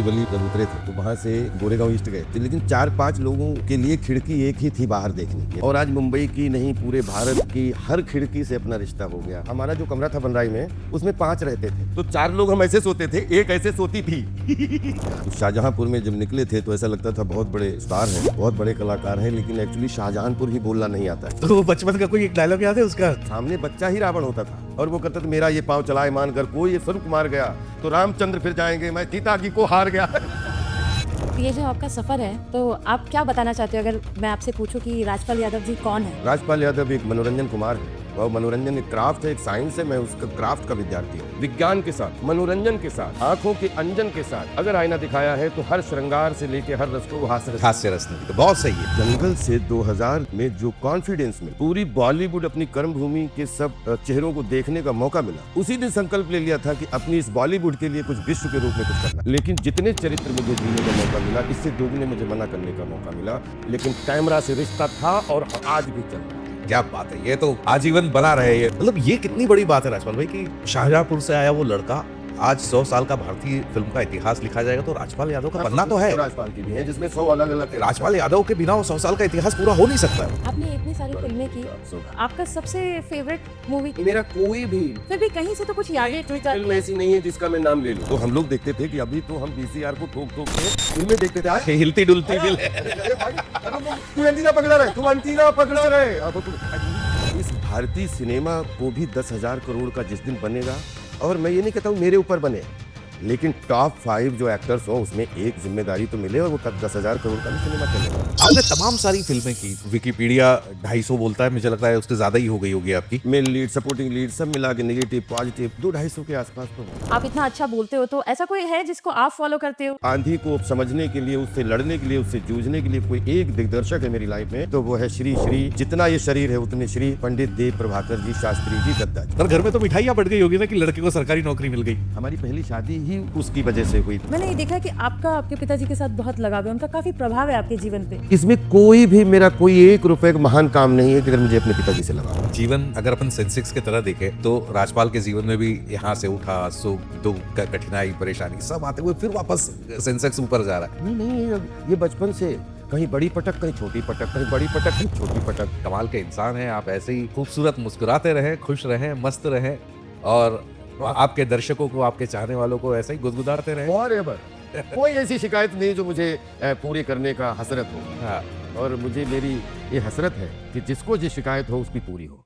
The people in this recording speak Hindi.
बोरीवली जब उतरे थे तो वहाँ से गोरेगांव ईस्ट गए थे, लेकिन 4-5 लोगों के लिए खिड़की एक ही थी बाहर देखने की। और आज मुंबई की नहीं पूरे भारत की हर खिड़की से अपना रिश्ता हो गया। हमारा जो कमरा था बनराई में, उसमें 5 रहते थे, तो 4 लोग हम ऐसे सोते थे, एक ऐसे सोती थी। तो शाहजहांपुर में जब निकले थे तो ऐसा लगता था बहुत बड़े स्टार हैं, बहुत बड़े कलाकार हैं, लेकिन एक्चुअली शाहजहांपुर ही बोलना नहीं आता है। तो वो बचपन का कोई एक डायलॉग याद है उसका? सामने बच्चा ही रावण होता था और वो कहता था मेरा ये पांव चलाए मान कर कोई ये स्वरूप मार गया तो रामचंद्र फिर जाएंगे, मैं सीता की को हार गया। ये जो आपका सफर है, तो आप क्या बताना चाहते हो अगर मैं आपसे पूछूं कि राजपाल यादव जी कौन है? राजपाल यादव एक मनोरंजन कुमार है। और मनोरंजन एक क्राफ्ट है, एक साइंस है। मैं उसका क्राफ्ट का विद्यार्थी हूँ। विज्ञान के साथ, मनोरंजन के साथ, आंखों के अंजन के साथ अगर आईना दिखाया है तो हर श्रृंगार से लेके हर रस को हास्य रस नहीं, तो बहुत सही है। जंगल से 2000 में जो कॉन्फिडेंस में पूरी बॉलीवुड अपनी कर्म भूमि के सब चेहरों को देखने का मौका मिला, उसी दिन संकल्प ले लिया था कि अपनी इस बॉलीवुड के लिए कुछ विश्व के रूप में कुछ करना। लेकिन जितने चरित्र मुझे जीने का मौका मिला, इससे दोगुने मुझे मना करने का मौका मिला, लेकिन कैमरा से रिश्ता था और आज भी चल रहा है। क्या बात है, ये तो आजीवन बना रहे ये। मतलब ये कितनी बड़ी बात है राजपाल भाई कि शाहजहांपुर से आया वो लड़का आज 100 साल का भारतीय फिल्म का इतिहास लिखा जाएगा, तो राजपाल यादव का पन्ना तो है। राजपाल की भी है जिसमें 100 अलग-अलग। राजपाल यादव के बिना वो 100 साल का इतिहास पूरा हो नहीं सकता है। आपने इतनी सारी फिल्में की, आपका सबसे फेवरेट मूवी? मेरा कोई भी फिर भी कहीं से तो कुछ यादें फिल्म ऐसी नहीं है जिसका मैं नाम ले लूं। तो हम लोग देखते थे कि अभी तो हम वीसीआर को ठोक के फिल्में देखते थे। आज हिलती डुलती दिल है। तू एंटीना पकड़ा रहे, तू एंटीना पकड़ा रहे। अब तो इस भारतीय सिनेमा को भी 10,000 करोड़ का जिस दिन बनेगा, और मैं ये नहीं कहता हूँ मेरे ऊपर बने, लेकिन टॉप 5 जो एक्टर्स हो उसमें एक जिम्मेदारी तो मिले और वो तब 10,000 करोड़ का भी सिनेमा चलेगा। आपने तमाम सारी फिल्में की, विकिपीडिया 250 बोलता है, मुझे लगता है उससे ज्यादा ही हो गई होगी आपकी। मेल लीड, सपोर्टिंग लीड सब मिला के नेगेटिव पॉजिटिव 200-250 के आसपास तो हो। आप इतना अच्छा बोलते हो, तो ऐसा कोई है जिसको आप फॉलो करते हो? आंधी को समझने के लिए, उससे लड़ने के लिए, उससे जूझने के लिए कोई एक दिग्दर्शक है मेरी लाइफ में, तो वो है श्री जितना ये शरीर है उतने श्री पंडित देव प्रभाकर जी शास्त्री जी दत्ता जी। पर घर में तो मिठाइयाँ बढ़ गई होगी ना कि लड़के को सरकारी नौकरी मिल गई। हमारी पहली शादी ही उसकी वजह से हुई। मैंने ये देखा कि आपका आपके पिताजी के साथ बहुत लगाव है, उनका काफी प्रभाव है आपके जीवन पे। इसमें कोई भी मेरा कोई 1 रुपए का महान काम नहीं है कि अगर मुझे अपने पिताजी से लगा। जीवन अगर अपन सेंसेक्स की तरह देखें तो राजपाल के जीवन में भी यहाँ से उठा सुख दुख कठिनाई परेशानी सब आते हुए फिर वापस सेंसेक्स ऊपर जा रहा है। नहीं, ये बचपन से कहीं बड़ी पटक, कहीं छोटी पटक, कहीं बड़ी पटक, कहीं छोटी पटक। कमाल के इंसान हैं आप, ऐसे ही खूबसूरत मुस्कुराते रहें, खुश रहें, मस्त रहें और आपके दर्शकों को, आपके चाहने वालों को ऐसे ही गुदगुदाते रहें। फॉरएवर। कोई ऐसी शिकायत नहीं जो मुझे पूरी करने का हसरत हो। हाँ। और मुझे मेरी ये हसरत है कि जिसको जो शिकायत हो उसकी पूरी हो।